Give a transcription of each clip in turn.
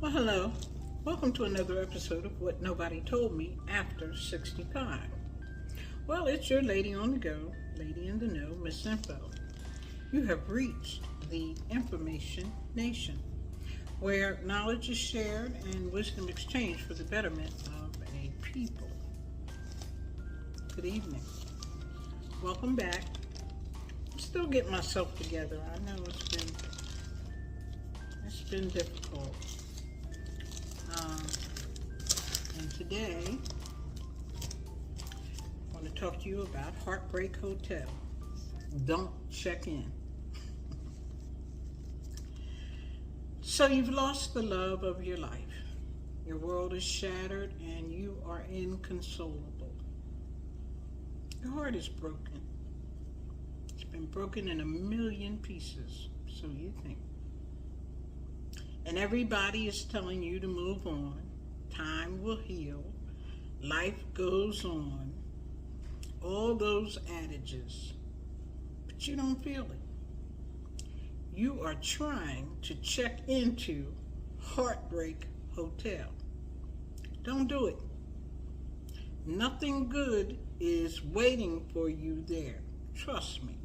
Well, hello. Welcome to another episode of What Nobody Told Me After 65. Well, it's your lady on the go, lady in the know, Miss Info. You have reached the Information Nation, where knowledge is shared and wisdom exchanged for the betterment of a people. Good evening. Welcome back. I'm still getting myself together. I know it's been difficult. And today, I want to talk to you about HEARTBREAK Hotel. Don't check in. So you've lost the love of your life. Your world is shattered and you are inconsolable. Your heart is broken. It's been broken in a million pieces, so you think. And everybody is telling you to move on. Time will heal. Life goes on. All those adages. But you don't feel it. You are trying to check into HEARTBREAK Hotel. Don't do it. Nothing good is waiting for you there. Trust me.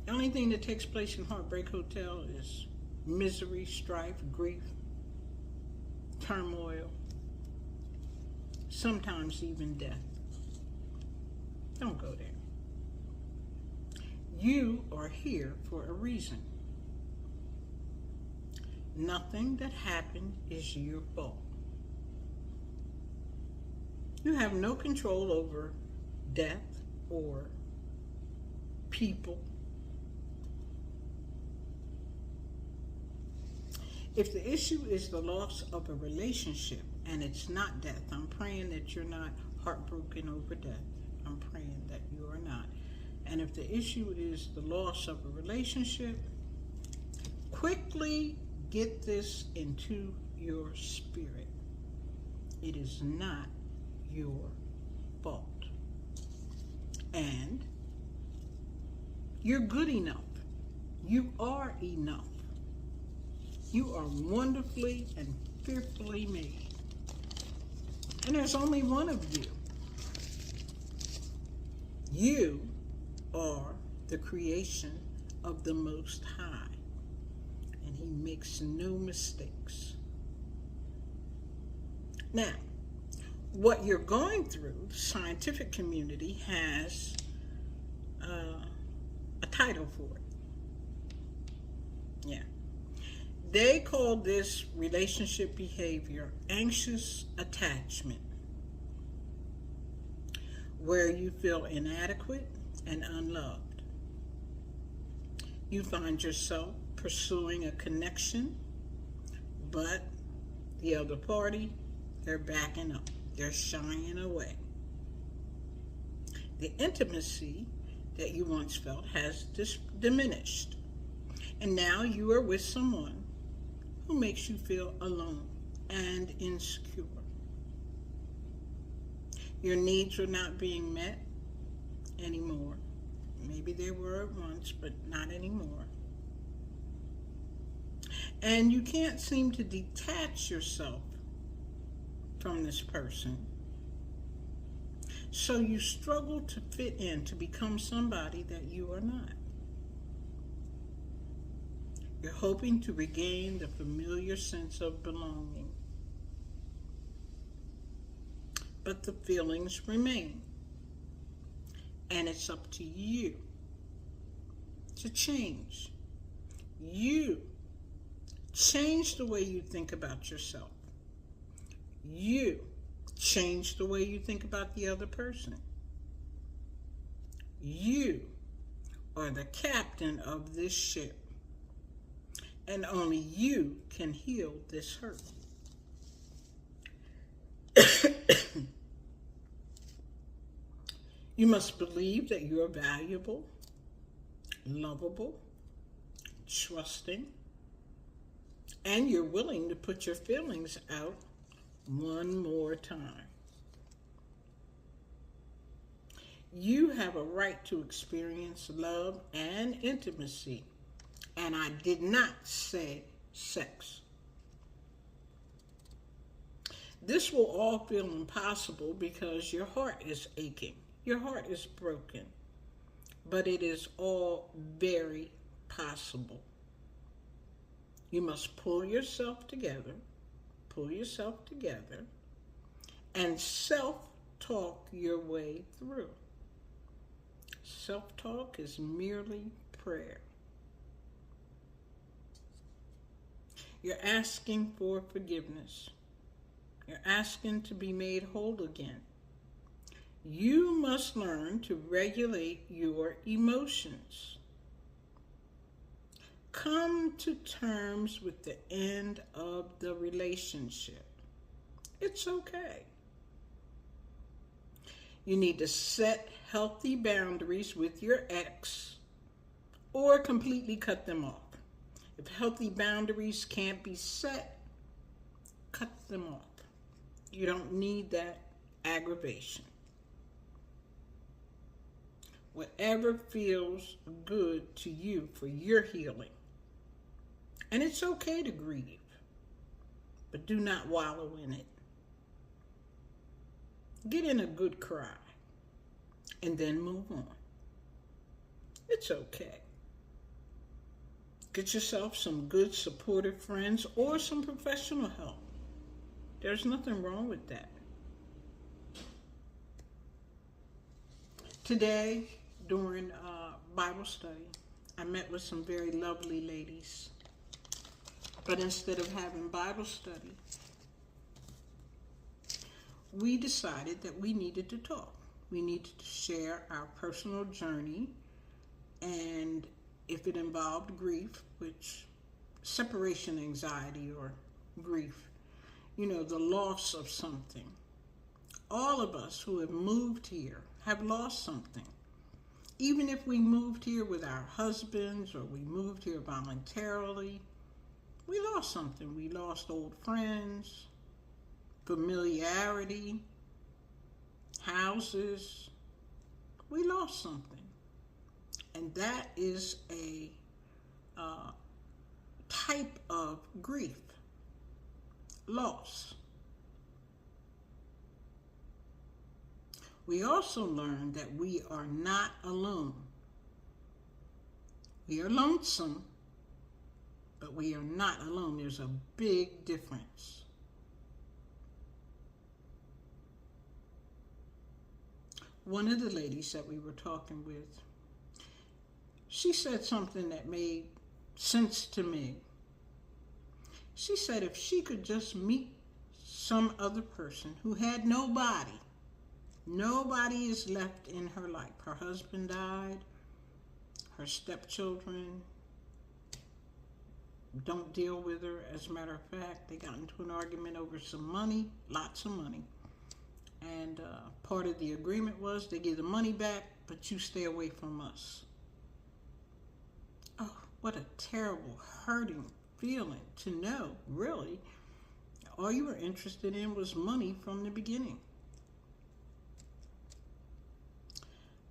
The only thing that takes place in HEARTBREAK Hotel is misery, strife, grief, turmoil, sometimes even death. Don't go there. You are here for a reason. Nothing that happened is your fault. You have no control over death or people. If the issue is the loss of a relationship and it's not death, I'm praying that you're not heartbroken over death. I'm praying that you are not. And if the issue is the loss of a relationship, quickly get this into your spirit. It is not your fault. And you're good enough. You are enough. You are wonderfully and fearfully made. And there's only one of you. You are the creation of the Most High. And He makes no mistakes. Now, what you're going through, the scientific community has a title for it. Yeah. They call this relationship behavior anxious attachment, where you feel inadequate and unloved. You find yourself pursuing a connection, but the other party, they're backing up. They're shying away. The intimacy that you once felt has diminished. And now you are with someone who makes you feel alone and insecure. Your needs are not being met anymore. Maybe they were at once, but not anymore. And you can't seem to detach yourself from this person. So you struggle to fit in, to become somebody that you are not. You're hoping to regain the familiar sense of belonging. But the feelings remain. And it's up to you to change. You change the way you think about yourself. You change the way you think about the other person. You are the captain of this ship. And only you can heal this hurt. You must believe that you are valuable, lovable, trusting, and you're willing to put your feelings out one more time. You have a right to experience love and intimacy. And I did not say sex. This will all feel impossible because your heart is aching. Your heart is broken. But it is all very possible. You must pull yourself together, and self-talk your way through. Self-talk is merely prayer. You're asking for forgiveness. You're asking to be made whole again. You must learn to regulate your emotions. Come to terms with the end of the relationship. It's okay. You need to set healthy boundaries with your ex or completely cut them off. If healthy boundaries can't be set, cut them off. You don't need that aggravation. Whatever feels good to you for your healing. And it's okay to grieve, but do not wallow in it. Get in a good cry and then move on. It's okay. Get yourself some good supportive friends or some professional help. There's nothing wrong with that. Today, during Bible study, I met with some very lovely ladies. But instead of having Bible study, we decided that we needed to talk. We needed to share our personal journey, and if it involved grief, which separation anxiety or grief, the loss of something. All of us who have moved here have lost something. Even if we moved here with our husbands or we moved here voluntarily, we lost something. We lost old friends, familiarity, houses. We lost something. And that is a type of grief, loss. We also learned that we are not alone. We are lonesome, but we are not alone. There's a big difference. One of the ladies that we were talking with, she said something that made sense to me. She said if she could just meet some other person who had nobody is left in her life. Her husband died, her stepchildren don't deal with her. As a matter of fact, they got into an argument over some money, lots of money. And part of the agreement was they give the money back, but you stay away from us. Oh, what a terrible, hurting feeling to know, really, all you were interested in was money from the beginning.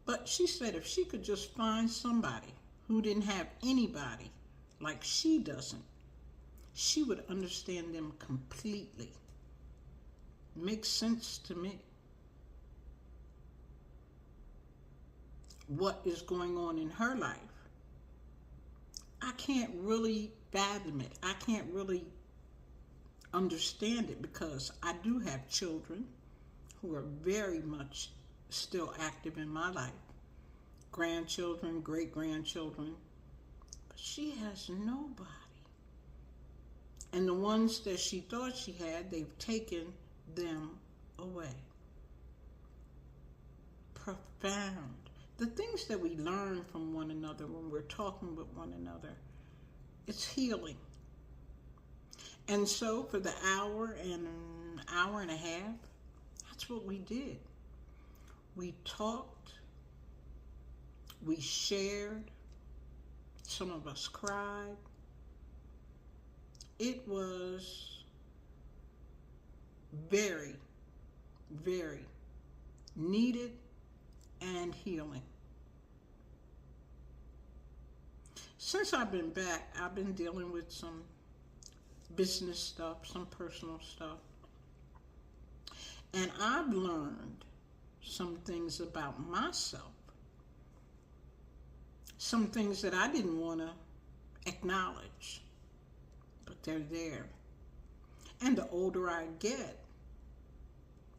But she said if she could just find somebody who didn't have anybody like she doesn't, she would understand them completely. Makes sense to me. What is going on in her life? I can't really fathom it. I can't really understand it because I do have children who are very much still active in my life. Grandchildren, great-grandchildren. But she has nobody. And the ones that she thought she had, they've taken them away. Profound. The things that we learn from one another when we're talking with one another, it's healing. And so for the hour and an hour and a half, that's what we did. We talked, we shared, some of us cried. It was very, very needed and healing. Since I've been back, I've been dealing with some business stuff, some personal stuff. And I've learned some things about myself, some things that I didn't want to acknowledge, but they're there. And the older I get,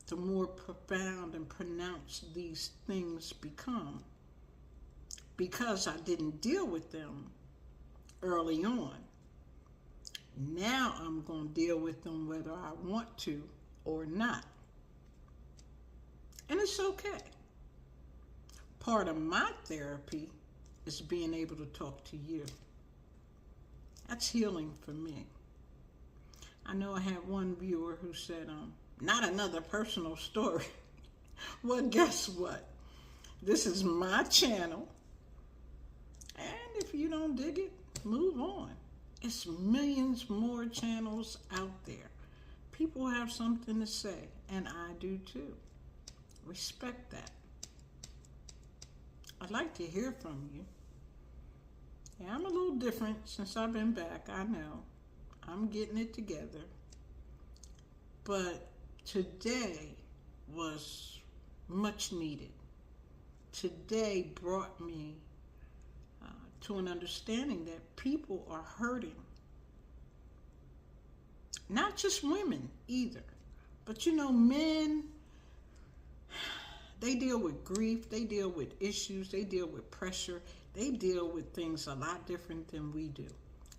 the more profound and pronounced these things become, because I didn't deal with them early on. Now I'm going to deal with them whether I want to or not. And it's okay. Part of my therapy is being able to talk to you. That's healing for me. I know I had one viewer who said, not another personal story. Well, guess what? This is my channel. And if you don't dig it, move on. It's millions more channels out there. People have something to say, and I do too. Respect that. I'd like to hear from you. Yeah, I'm a little different since I've been back, I know. I'm getting it together. But today was much needed. Today brought me to an understanding that people are hurting. Not just women either. But men, they deal with grief, they deal with issues, they deal with pressure, they deal with things a lot different than we do.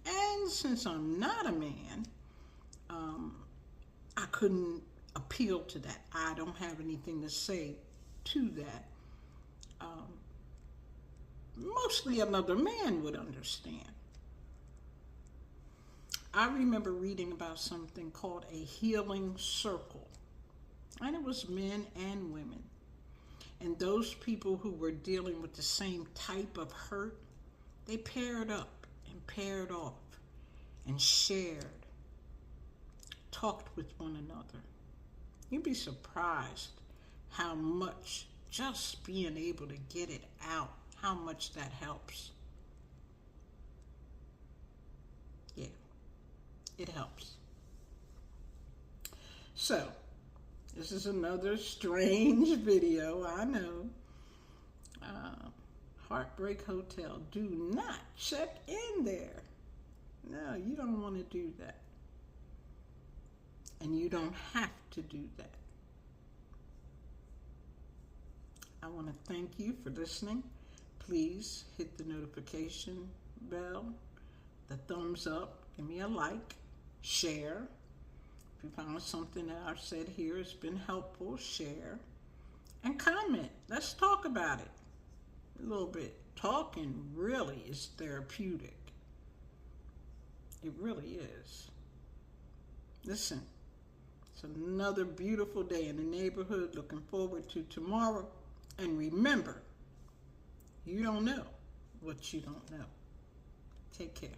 And since I'm not a man, I couldn't appeal to that. I don't have anything to say to that. Mostly another man would understand. I remember reading about something called a healing circle. And it was men and women. And those people who were dealing with the same type of hurt, they paired up and paired off and shared, talked with one another. You'd be surprised how much just being able to get it out, how much that helps. Yeah, it helps. So, this is another strange video, I know. Heartbreak Hotel. Do not check in there. No, you don't want to do that. And you don't have to do that. I want to thank you for listening. Please hit the notification bell, the thumbs up, give me a like, share. If you found something that I've said here has been helpful, share. And comment. Let's talk about it a little bit. Talking really is therapeutic. It really is. Listen, it's another beautiful day in the neighborhood. Looking forward to tomorrow. And remember, you don't know what you don't know. Take care.